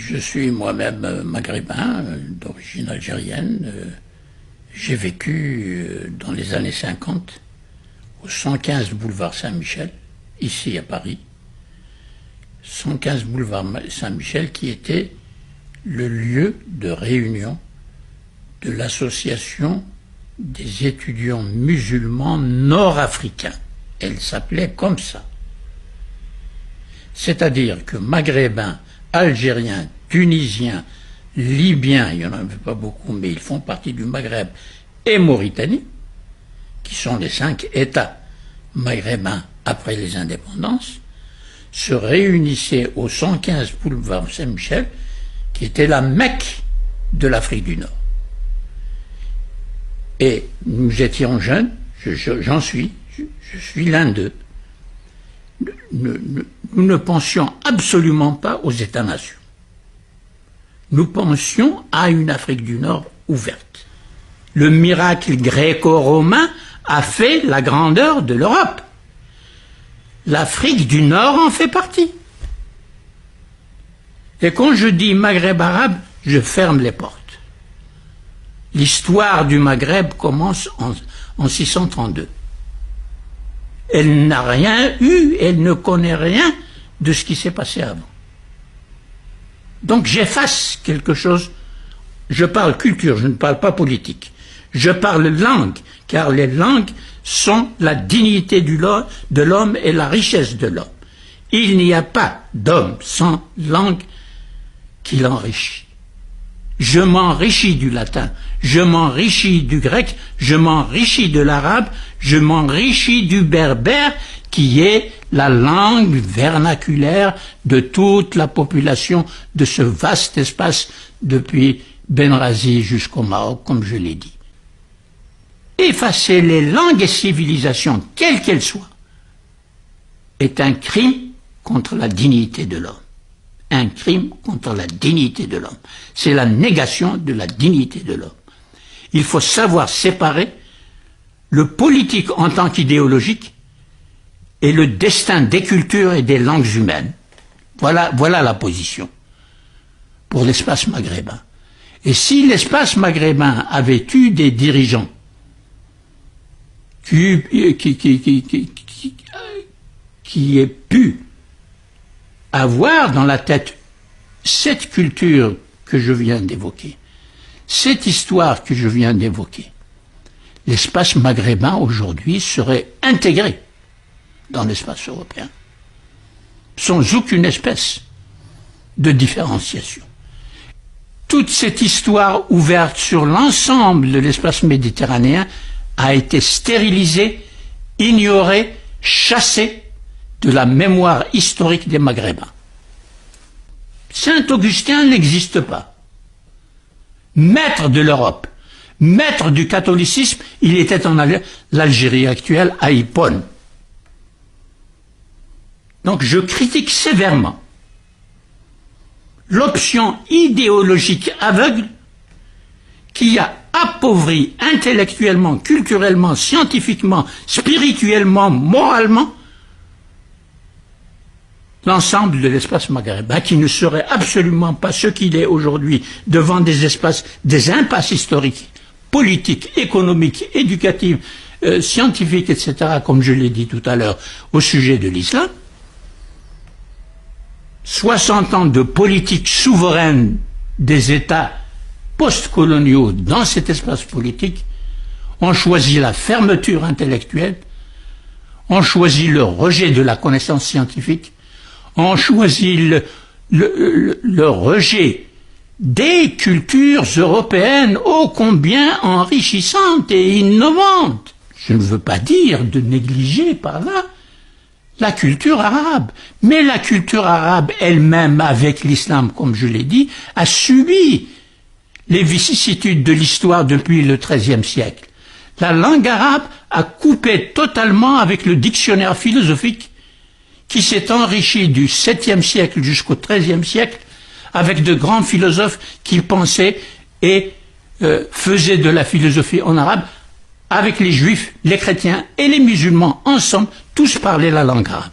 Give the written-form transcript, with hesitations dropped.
Je suis moi-même maghrébin, d'origine algérienne. J'ai vécu dans les années 50 au 115 boulevard Saint-Michel, ici à Paris. 115 boulevard Saint-Michel qui était le lieu de réunion de l'association des étudiants musulmans nord-africains. Elle s'appelait comme ça. C'est-à-dire que maghrébins, algériens, tunisiens, libyens, il n'y en avait pas beaucoup, mais ils font partie du Maghreb, et Mauritanie, qui sont les 5 États maghrébins après les indépendances, se réunissaient au 115 boulevard Saint-Michel, qui était la Mecque de l'Afrique du Nord. Et nous étions jeunes, je suis l'un d'eux. Nous ne pensions absolument pas aux États-nations. Nous pensions à une Afrique du Nord ouverte. Le miracle gréco-romain a fait la grandeur de l'Europe. L'Afrique du Nord en fait partie. Et quand je dis Maghreb arabe, je ferme les portes. L'histoire du Maghreb commence en 632. Elle n'a rien eu, elle ne connaît rien de ce qui s'est passé avant. Donc j'efface quelque chose. Je parle culture, je ne parle pas politique. Je parle langue, car les langues sont la dignité de l'homme et la richesse de l'homme. Il n'y a pas d'homme sans langue qui l'enrichit. Je m'enrichis du latin, je m'enrichis du grec, je m'enrichis de l'arabe, je m'enrichis du berbère, qui est la langue vernaculaire de toute la population de ce vaste espace depuis Benrazi jusqu'au Maroc, comme je l'ai dit. Effacer les langues et civilisations, quelles qu'elles soient, est un crime contre la dignité de l'homme. Un crime contre la dignité de l'homme. C'est la négation de la dignité de l'homme. Il faut savoir séparer le politique en tant qu'idéologique et le destin des cultures et des langues humaines. Voilà la position pour l'espace maghrébin. Et si l'espace maghrébin avait eu des dirigeants qui aient pu avoir dans la tête cette culture que je viens d'évoquer, cette histoire que je viens d'évoquer, l'espace maghrébin aujourd'hui serait intégré dans l'espace européen, sans aucune espèce de différenciation. Toute cette histoire ouverte sur l'ensemble de l'espace méditerranéen a été stérilisée, ignorée, chassée de la mémoire historique des Maghrébins. Saint-Augustin n'existe pas. Maître de l'Europe, maître du catholicisme, il était en l'Algérie actuelle, à Hippone. Donc je critique sévèrement l'option idéologique aveugle qui a appauvri intellectuellement, culturellement, scientifiquement, spirituellement, moralement l'ensemble de l'espace maghrébin, qui ne serait absolument pas ce qu'il est aujourd'hui devant des impasses historiques, politiques, économiques, éducatives, scientifiques, etc., comme je l'ai dit tout à l'heure au sujet de l'islam. 60 ans de politique souveraine des États post-coloniaux dans cet espace politique ont choisi la fermeture intellectuelle, ont choisi le rejet de la connaissance scientifique, ont choisi le rejet des cultures européennes ô combien enrichissantes et innovantes. Je ne veux pas dire de négliger par là la culture arabe, mais la culture arabe elle-même, avec l'islam, comme je l'ai dit, a subi les vicissitudes de l'histoire depuis le XIIIe siècle. La langue arabe a coupé totalement avec le dictionnaire philosophique qui s'est enrichi du 7e siècle jusqu'au 13e siècle avec de grands philosophes qui pensaient et faisaient de la philosophie en arabe, avec les juifs, les chrétiens et les musulmans ensemble, tous parlaient la langue arabe.